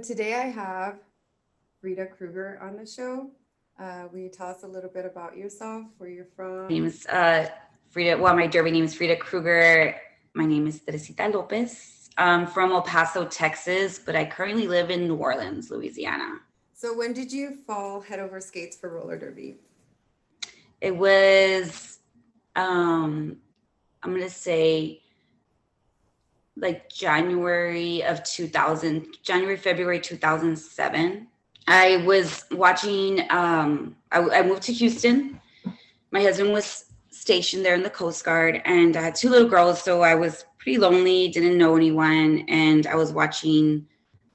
today I have Frida Krueger on the show. Will you tell us a little bit about yourself, where you're from? Name's Frida. Well, my Derby name is Frida Krueger. My name is Teresita Lopez. I'm from El Paso, Texas, but I currently live in New Orleans, Louisiana. So when did you fall head over skates for roller derby? It was, um, I'm going to say like January, February 2007. I was watching, I moved to Houston. My husband was stationed there in the Coast Guard, and I had two little girls, so I was pretty lonely, didn't know anyone, and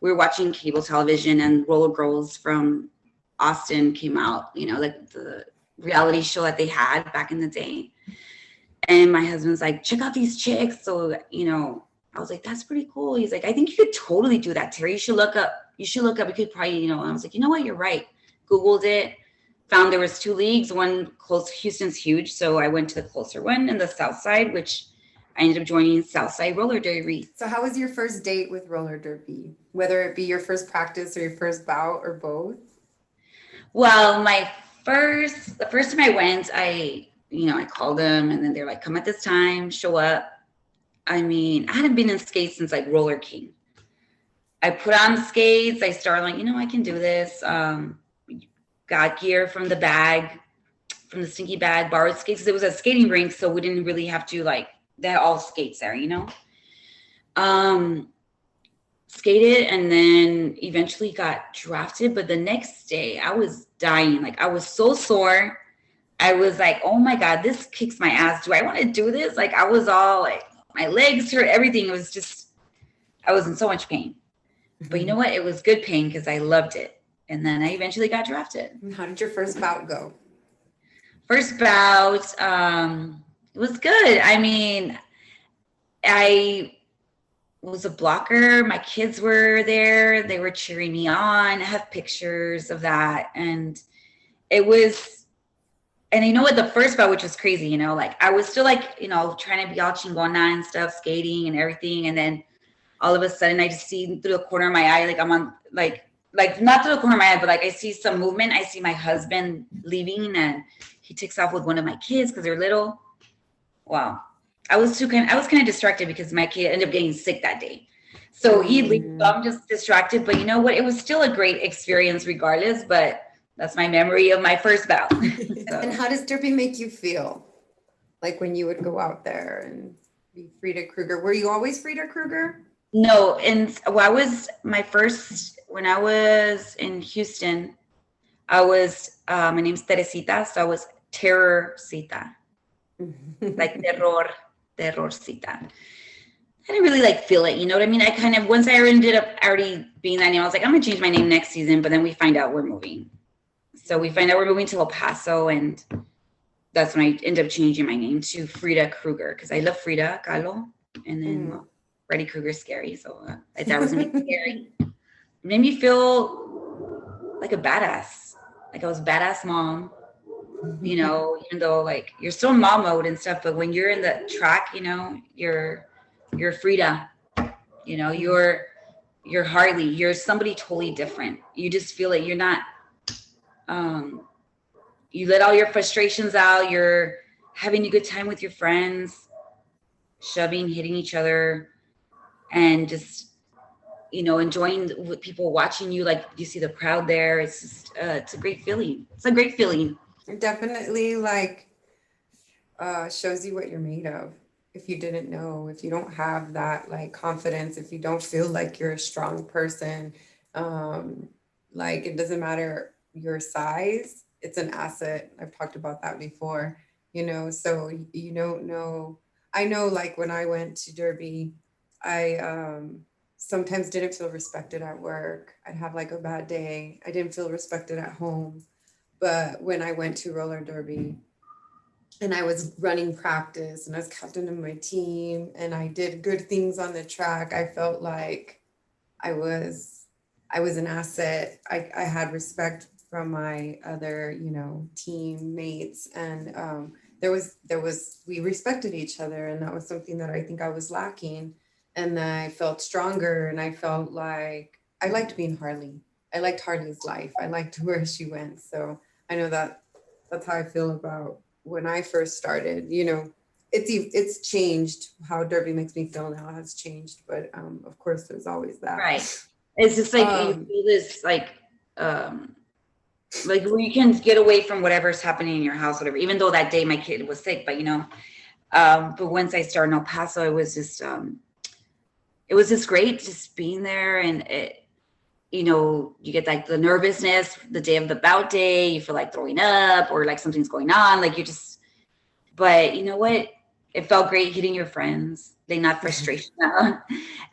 we were watching cable television, and Roller Girls from Austin came out, like the reality show that they had back in the day. And my husband's like, check out these chicks. So, I was like, that's pretty cool. He's like, I think you could totally do that, Terry. You should look up. You could probably, and I was like, you know what? You're right. Googled it, found there was two leagues, one close. Houston's huge. So I went to the closer one in the South Side, which I ended up joining South Side Roller Derby. So how was your first date with roller derby? Whether it be your first practice or your first bout or both? Well, the first time I went, I called them and then they're like, come at this time, show up. I mean, I hadn't been in skates since like Roller King. I put on skates. I started like, I can do this. Got gear from the bag, from the stinky bag, borrowed skates. It was a skating rink, so we didn't really have to they had all skates there. Um, Skated and then eventually got drafted. But the next day I was dying. Like I was so sore. I was like, oh my God, this kicks my ass. Do I want to do this? Like I was all like, my legs hurt, everything. It was just, I was in so much pain. But you know what? It was good pain because I loved it. And then I eventually got drafted. How did your first bout go? First bout, it was good. I mean, I was a blocker. My kids were there. They were cheering me on. I have pictures of that. And it was, and you know what? The first bout, which was crazy, like I was still trying to be all chingona and stuff, skating and everything. And then all of a sudden I just see through the corner of my eye, like I'm on like not through the corner of my eye, but like I see some movement. I see my husband leaving and he takes off with one of my kids because they're little. Wow. I was kind of distracted because my kid ended up getting sick that day. So he leaves, so I'm just distracted. But you know what? It was still a great experience regardless, but that's my memory of my first bout. So. And how does derby make you feel? Like when you would go out there and be Frida Krueger. Were you always Frida Krueger? No, and when I was in Houston, my name's Teresita, so I was Terrorcita, like terrorcita. I didn't really feel it, you know what I mean? I kind of, once I ended up already being that name, I was like, I'm gonna change my name next season, but then we find out we're moving. So we find out we're moving to El Paso, and that's when I ended up changing my name to Frida Krueger, because I love Frida Kahlo, and then Freddy Krueger's scary, so I thought it was gonna be scary. It made me feel like a badass, like I was a badass mom, even though you're still in mom mode and stuff, but when you're in the track, you're Frida, you're Harley, you're somebody totally different. You just feel like you're not, you let all your frustrations out, you're having a good time with your friends, shoving, hitting each other, and just, enjoying with people watching you, like you see the crowd there. It's just, it's a great feeling. It's a great feeling. It definitely shows you what you're made of. If you didn't know, if you don't have that confidence, if you don't feel like you're a strong person, it doesn't matter your size, it's an asset. I've talked about that before, so you don't know. I know when I went to Derby, I sometimes didn't feel respected at work. I'd have a bad day. I didn't feel respected at home. But when I went to roller derby and I was running practice and I was captain of my team and I did good things on the track, I felt like I was an asset. I had respect from my other, teammates, and we respected each other, and that was something that I think I was lacking. And I felt stronger, and I felt like I liked being Harley. I liked Harley's life. I liked where she went. So I know that that's how I feel about when I first started. You know, it's changed. How Derby makes me feel now has changed, but of course, there's always that. Right. It's just like you Um, feel this um like where you can get away from whatever's happening in your house, whatever. Even though that day my kid was sick, but but once I started in El Paso, it was just great just being there, and you get like the nervousness the day of the bout day, you feel like throwing up or like something's going on, like but you know what? It felt great hitting your friends, letting that frustration out,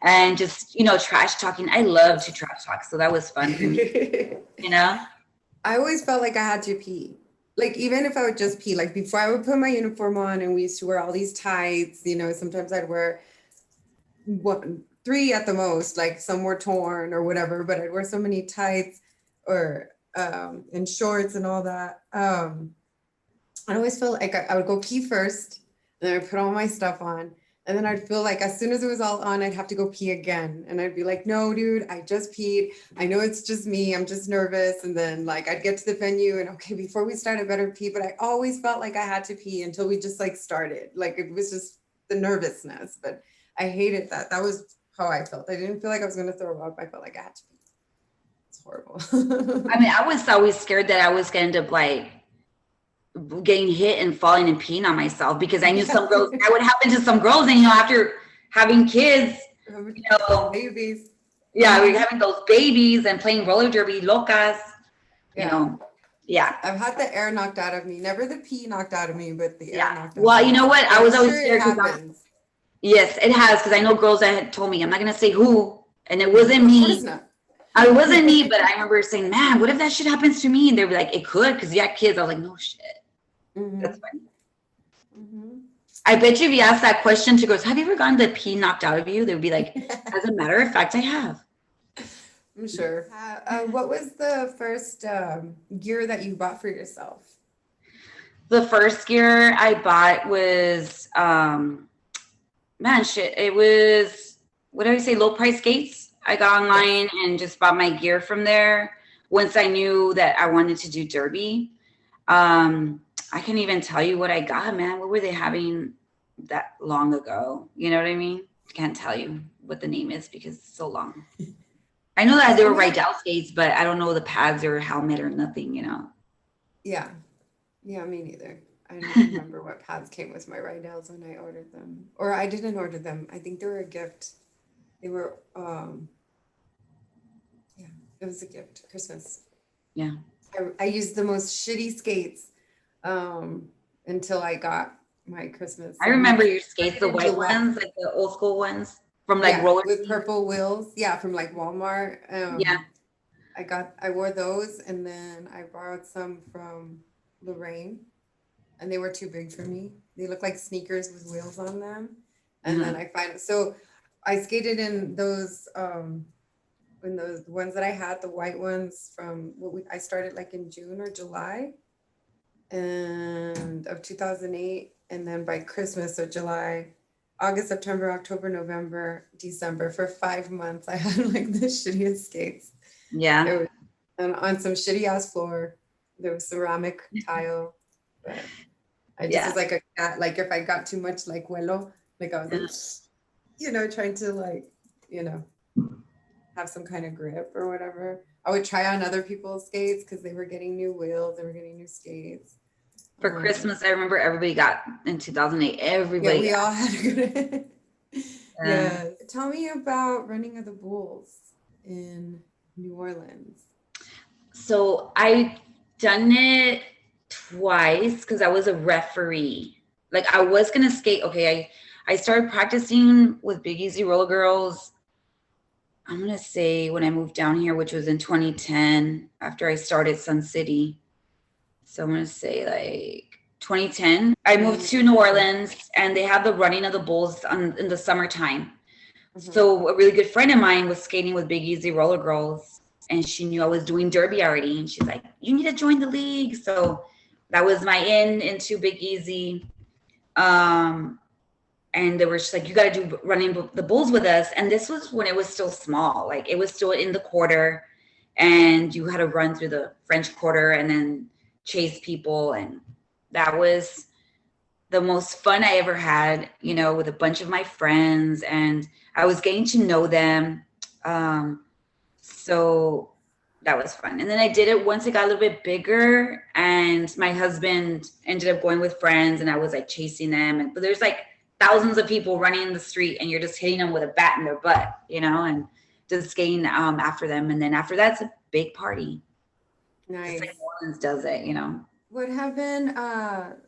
and just, trash talking. I love to trash talk, so that was fun for me, you know? I always felt like I had to pee. Like even if I would just pee, like before I would put my uniform on and we used to wear all these tights, sometimes I'd wear one, three at the most, like some were torn or whatever, but I'd wear so many tights or and shorts and all that. I always felt like I would go pee first, and then I'd put all my stuff on. And then I'd feel like as soon as it was all on, I'd have to go pee again. And I'd be like, no, dude, I just peed. I know it's just me. I'm just nervous. And then like I'd get to the venue and okay, before we start, I better pee. But I always felt like I had to pee until we just like started. Like it was just the nervousness. But I hated that. That was how I felt. I didn't feel like I was going to throw up. I felt like I had to pee. It's horrible. I mean, I was always scared that I was going to end up like getting hit and falling and peeing on myself, because I knew some girls, that would happen to some girls. And, after having kids, Babies. yeah, we're having those babies and playing roller derby, locas, yeah. I've had the air knocked out of me. Never the pee knocked out of me, but the air knocked out Well, of me. you know what? I was always scared. Yes, it has, because I know girls that had told me, I'm not going to say who, and it wasn't me. Of course not. It wasn't me, but I remember saying, man, what if that shit happens to me? And they were like, it could, because you had kids. I was like, no shit. Mm-hmm. That's funny. Mm-hmm. I bet you if you ask that question to girls, have you ever gotten the pee knocked out of you? They would be like, as a matter of fact, I have. I'm sure. What was the first gear that you bought for yourself? The first gear I bought was, it was, what do I say, low price skates. I got online and just bought my gear from there once I knew that I wanted to do derby. I can't even tell you what I got, man. What were they having that long ago? You know what I mean? Can't tell you what the name is because it's so long. I know that they were Rydell skates, but I don't know the pads or helmet or nothing, Yeah. Yeah, me neither. I don't remember what pads came with my Rydells when I ordered them. Or I didn't order them. I think they were a gift. They were, it was a gift, Christmas. Yeah. I used the most shitty skates until I got my Christmas. I remember your skates, the white ones, like the old school ones from like roller with purple wheels. Yeah, from like Walmart. I wore those, and then I borrowed some from Lorraine, and they were too big for me. They look like sneakers with wheels on them. And then I skated in those ones that I had, the white ones from I started like in June or July and of 2008. And then by Christmas, so July, August, September, October, November, December, for 5 months, I had like the shittiest skates. Yeah. And on some shitty ass floor, there was ceramic tile. But I just was like a cat. Like if I got too much like vuelo, like I was like, trying to like, have some kind of grip or whatever. I would try on other people's skates because they were getting new wheels, they were getting new skates. For Christmas, I remember everybody got in 2008. Everybody. Yeah, we all had a good. Yeah. Tell me about Running of the Bulls in New Orleans. So I done it twice because I was a referee. Like I was gonna skate. Okay, I started practicing with Big Easy Roller Girls. I'm gonna say when I moved down here, which was in 2010, after I started Sun City. So I'm gonna say like 2010. I moved to New Orleans, and they have the Running of the Bulls in the summertime. Mm-hmm. So a really good friend of mine was skating with Big Easy Roller Girls, and she knew I was doing derby already, and she's like, "You need to join the league." So that was my into Big Easy. And and they were just like, you got to do running the bulls with us. And this was when it was still small, like it was still in the quarter, and you had to run through the French Quarter and then chase people. And that was the most fun I ever had, with a bunch of my friends, and I was getting to know them. So that was fun. And then I did it once it got a little bit bigger, and my husband ended up going with friends, and I was like chasing them. But there's like thousands of people running in the street, and you're just hitting them with a bat in their butt, and just getting after them. And then after that's a big party. Nice. Just like New Orleans does it, What have been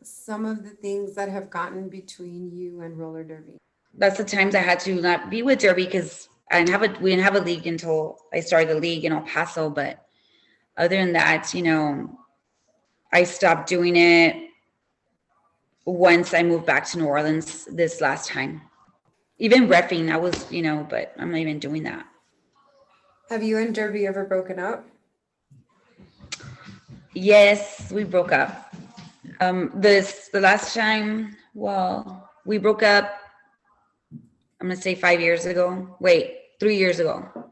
some of the things that have gotten between you and roller derby? That's the times I had to not be with derby, because we didn't have a league until I started the league in El Paso. But other than that, I stopped doing it once I moved back to New Orleans this last time. Even reffing, I was, but I'm not even doing that. Have you and Derby ever broken up? Yes, we broke up. The last time, well, we broke up, I'm gonna say 5 years ago. Wait, 3 years ago.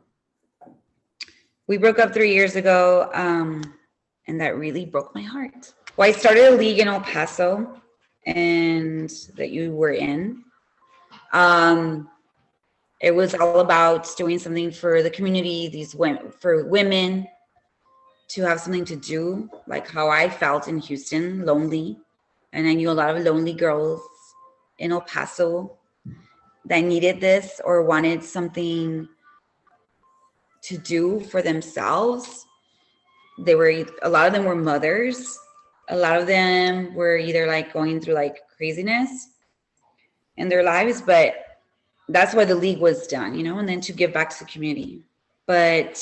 We broke up 3 years ago, and that really broke my heart. Well, I started a league in El Paso, and that you were in. It was all about doing something for the community, for women to have something to do, like how I felt in Houston, lonely. And I knew a lot of lonely girls in El Paso that needed this or wanted something to do for themselves. A lot of them were mothers. A lot of them were either like going through like craziness in their lives, but that's why the league was done, and then to give back to the community. But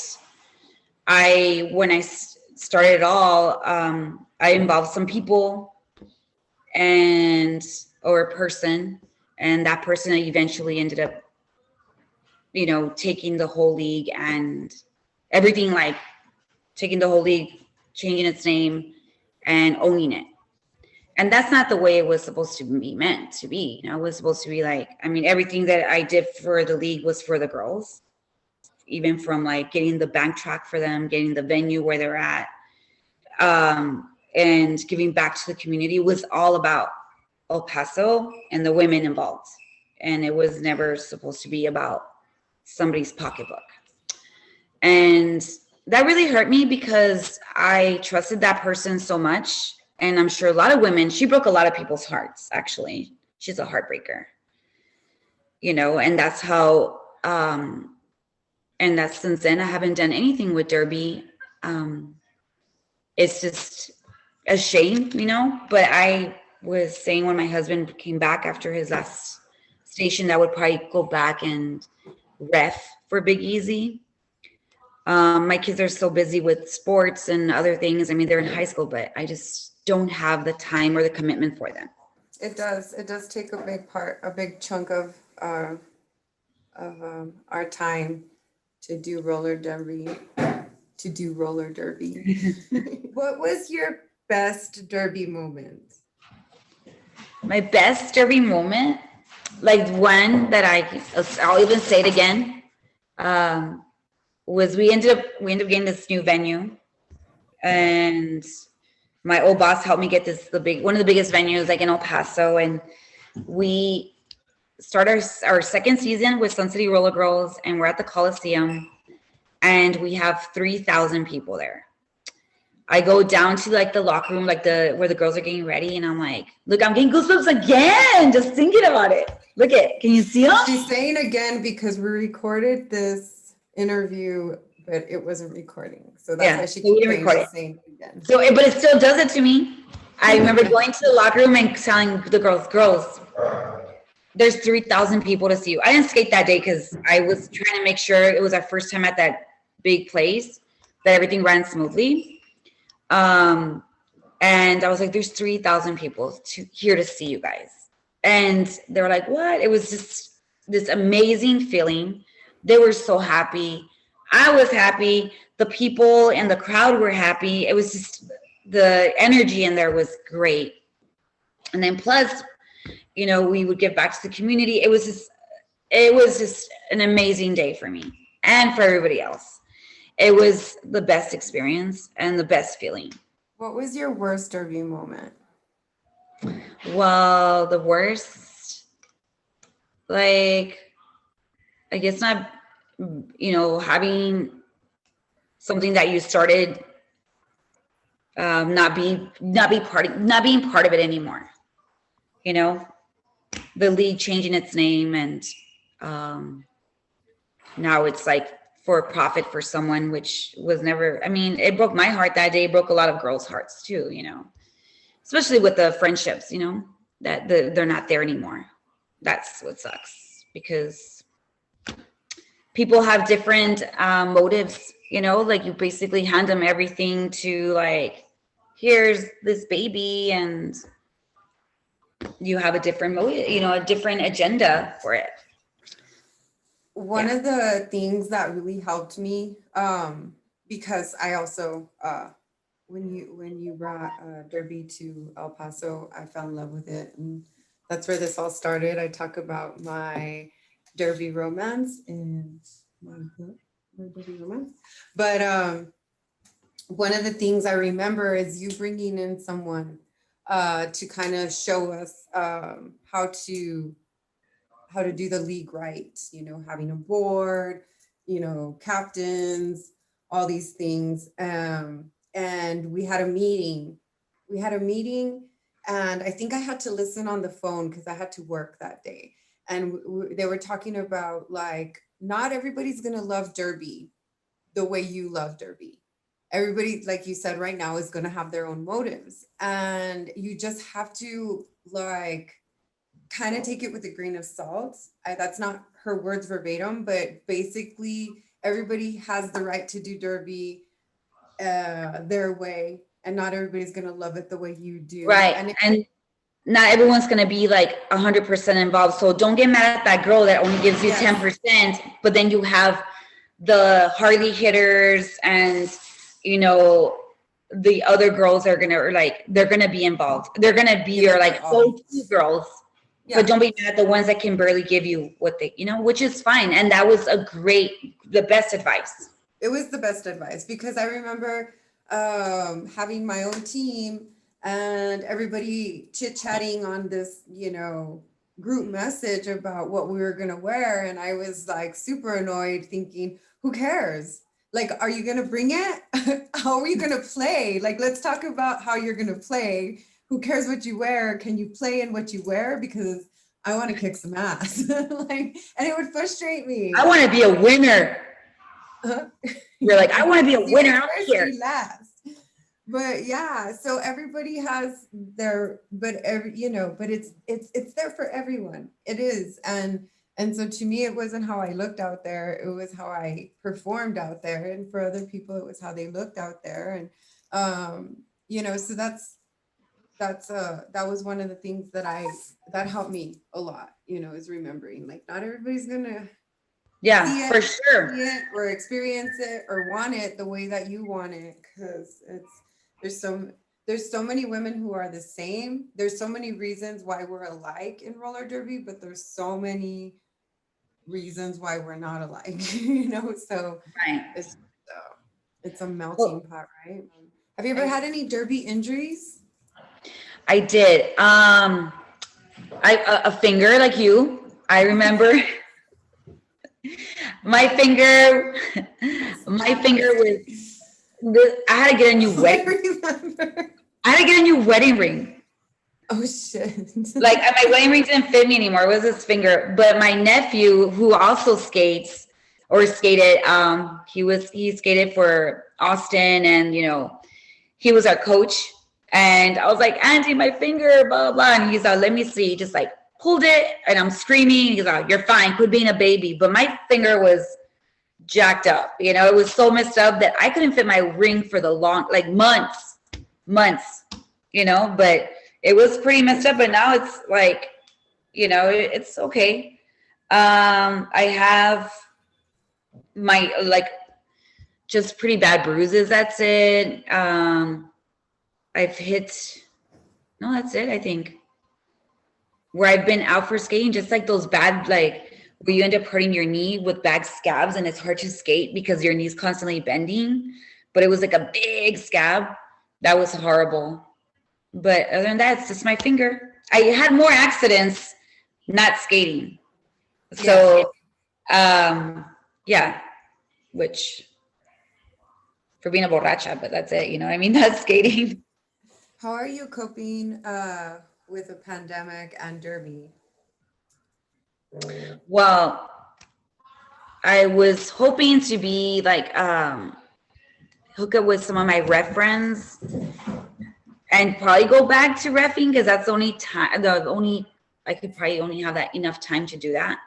when I started it all, I involved some people or a person, and that person eventually ended up, taking the whole league and everything, like taking the whole league, changing its name and owning it. And that's not the way it was supposed to be meant to be. It was supposed to be like, everything that I did for the league was for the girls, even from like getting the bank track for them, getting the venue where they're at, and giving back to the community. It was all about El Paso and the women involved. And it was never supposed to be about somebody's pocketbook. And that really hurt me, because I trusted that person so much. And I'm sure a lot of women, she broke a lot of people's hearts, actually. She's a heartbreaker, and that's how, and that's since then I haven't done anything with Derby. It's just a shame, but I was saying when my husband came back after his last station, that would probably go back and ref for Big Easy. My kids are so busy with sports and other things. They're in high school, but I just don't have the time or the commitment for them. It does take a big chunk of our time to do roller derby. What was your best derby moment? My best derby moment, like one that I'll even say it again, was we ended up getting this new venue, and my old boss helped me get one of the biggest venues like in El Paso, and we start our second season with Sun City Roller Girls, and we're at the Coliseum, and we have 3,000 people there. I go down to like the locker room, like where the girls are getting ready, and I'm like, look, I'm getting goosebumps again just thinking about it. Look can you see them? She's saying again because we recorded this interview, but it wasn't recording. So that's why she keeps saying it again. So, but it still does it to me. I remember going to the locker room and telling the girls, there's 3,000 people to see you. I didn't skate that day because I was trying to make sure it was our first time at that big place, that everything ran smoothly. And I was like, there's 3,000 people here to see you guys. And they were like, what? It was just this amazing feeling. They were so happy. I was happy. The people and the crowd were happy. It was just, the energy in there was great. And then plus, we would give back to the community. It was just an amazing day for me and for everybody else. It was the best experience and the best feeling. What was your worst derby moment? Well, the worst, like, I guess not, having something that you started, not being part of it anymore. The league changing its name, and now it's like for profit for someone, which was never. I mean, it broke my heart that day. It broke a lot of girls' hearts too. Especially with the friendships. That they're not there anymore. That's what sucks, because people have different motives. Like, you basically hand them everything to, like, here's this baby, and you have a different motive, a different agenda for it. One of the things that really helped me, because I also, when you brought Derby to El Paso, I fell in love with it, and that's where this all started. I talk about my Derby romance in my book, my Derby romance. But one of the things I remember is you bringing in someone to kind of show us how to do the league right, having a board, captains, all these things. And we had a meeting. And I think I had to listen on the phone because I had to work that day. And they were talking about, like, not everybody's going to love Derby the way you love Derby. Everybody, like you said, right now is going to have their own motives. And you just have to, like, kind of take it with a grain of salt. That's not her words verbatim, but basically everybody has the right to do Derby their way, and not everybody's going to love it the way you do. Right. And not everyone's going to be like 100% involved. So don't get mad at that girl that only gives you 10%, but then you have the Harley hitters and, the other girls are going to, like, they're going to be involved. They're going to be your, like, go-to girls. Yeah. But don't be mad at the ones that can barely give you what they, which is fine. And that was the best advice. It was the best advice, because I remember having my own team and everybody chit-chatting on this, group message about what we were going to wear. And I was, like, super annoyed, thinking, who cares? Like, are you going to bring it? How are you going to play? Like, let's talk about how you're going to play. Who cares what you wear? Can you play in what you wear? Because I want to kick some ass. And it would frustrate me. I want to be a winner. You're like, I want to be a winner. I don't care. Last. But yeah, so everybody has their, but it's there for everyone. It is. And so to me, it wasn't how I looked out there. It was how I performed out there. And for other people, it was how they looked out there. And, so that was one of the things that helped me a lot, is remembering, like, not everybody's gonna see it, for sure, see it or experience it or want it the way that you want it, because there's so many women who are the same. There's so many reasons why we're alike in roller derby, but there's so many reasons why we're not alike. So right. It's a melting pot, right? Have you ever had any derby injuries? I did. A finger, like you. I remember my finger was. I had to get a new wedding. I had to get a new wedding ring. Oh shit! Like, my wedding ring didn't fit me anymore. It was his finger. But my nephew, who also skates or skated, he skated for Austin, and he was our coach. And I was like, Auntie, my finger, blah, blah. And he's like, let me see. He just, like, pulled it, and I'm screaming. He's like, you're fine. Quit being a baby. But my finger was jacked up. It was so messed up that I couldn't fit my ring for the long, like, months. But it was pretty messed up. But now it's like, it's okay. I have my, like, just pretty bad bruises. That's it. That's it, I think. where I've been out for skating, just like those bad, like where you end up hurting your knee with bad scabs and it's hard to skate because your knee's constantly bending. But it was like a big scab. That was horrible. But other than that, it's just my finger. I had more accidents not skating. Yeah. So, yeah, which for being a borracha, but that's it. You know what I mean? Not skating. How are you coping with a pandemic and Derby? Well, I was hoping to be like, hook up with some of my ref friends and probably go back to refing because that's the only time, I could probably only have that enough time to do that.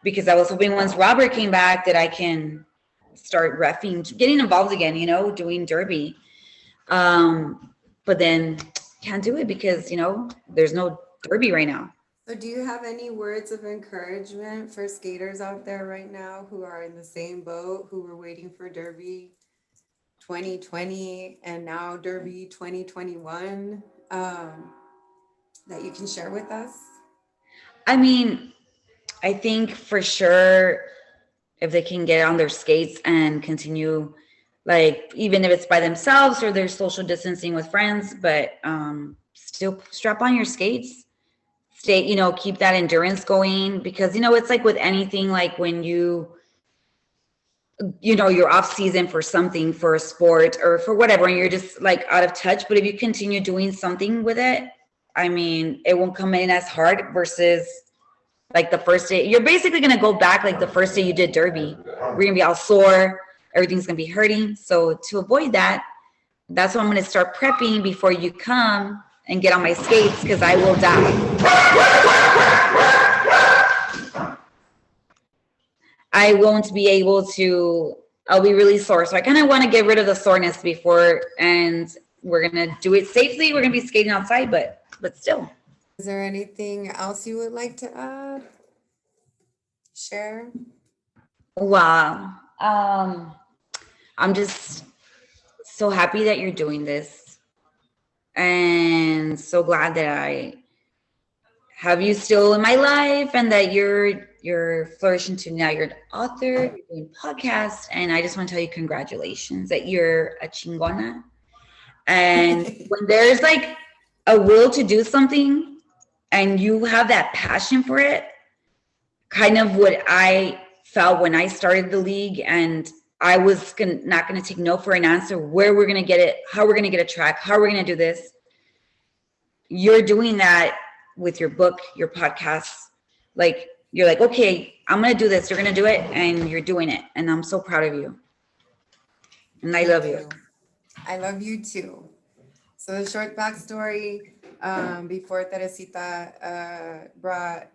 Because I was hoping once Robert came back that I can start refing, getting involved again, you know, doing derby. But then can't do it because, you know, there's no derby right now. So, do you have any words of encouragement for skaters out there right now who are in the same boat, who were waiting for Derby 2020 and now Derby 2021, that you can share with us? I mean, I think for sure if they can get on their skates and continue, like even if it's by themselves or they're social distancing with friends, but still strap on your skates, stay, you know, keep that endurance going because, you know, it's like with anything, like when you know, you're off season for something, for a sport or for whatever, and you're just like out of touch. But if you continue doing something with it, I mean, it won't come in as hard versus like the first day. You're basically going to go back like the first day you did derby. We're going to be all sore. Everything's going to be hurting. So to avoid that, that's why I'm going to start prepping before you come and get on my skates because I will die. I won't be able to, I'll be really sore. So I kind of want to get rid of the soreness before, and we're going to do it safely. We're going to be skating outside, but still. Is there anything else you would like to add? Share? Wow. I'm just so happy that you're doing this and so glad that I have you still in my life and that you're flourishing to now. You're an author, you're doing podcasts, and I just want to tell you congratulations that you're a chingona. And when there's like a will to do something and you have that passion for it, kind of what I felt when I started the league, and I was not going to take no for an answer, where we're going to get it, how we're going to get a track, how we're going to do this. You're doing that with your book, your podcasts. Like, you're like, okay, I'm going to do this. You're going to do it, and you're doing it. And I'm so proud of you. And I love you. I love you too. So the short backstory, before Teresita brought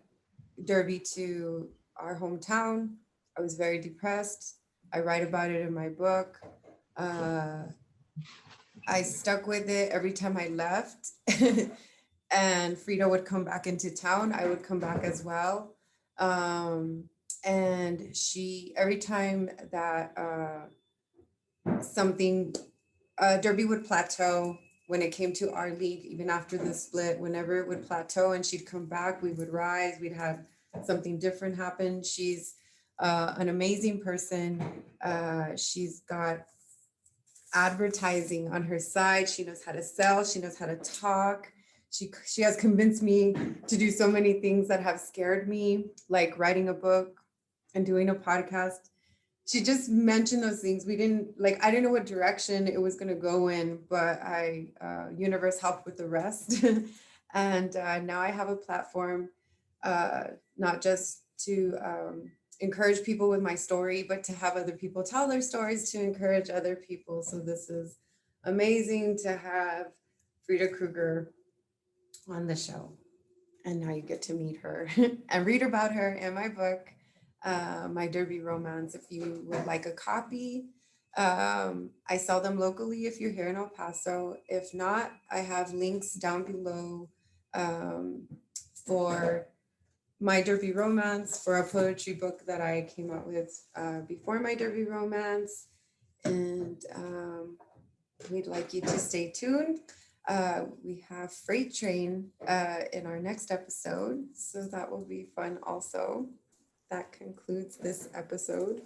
Derby to our hometown, I was very depressed. I write about it in my book. I stuck with it every time I left. And Frida would come back into town. I would come back as well. And she, every time that Derby would plateau when it came to our league, even after the split, whenever it would plateau and she'd come back, we would rise, we'd have something different happen. She's an amazing person. She's got advertising on her side. She knows how to sell. She knows how to talk. She has convinced me to do so many things that have scared me, like writing a book and doing a podcast. She just mentioned those things. I didn't know what direction it was going to go in, but universe helped with the rest. And now I have a platform, not just to encourage people with my story, but to have other people tell their stories to encourage other people. So this is amazing to have Frida Krueger on the show. And now you get to meet her and read about her in my book, my Derby romance. If you would like a copy, I sell them locally if you're here in El Paso. If not, I have links down below for my Derby romance, for a poetry book that I came out with before my Derby romance. And we'd like you to stay tuned. We have Freight Train in our next episode, so that will be fun also. That concludes this episode.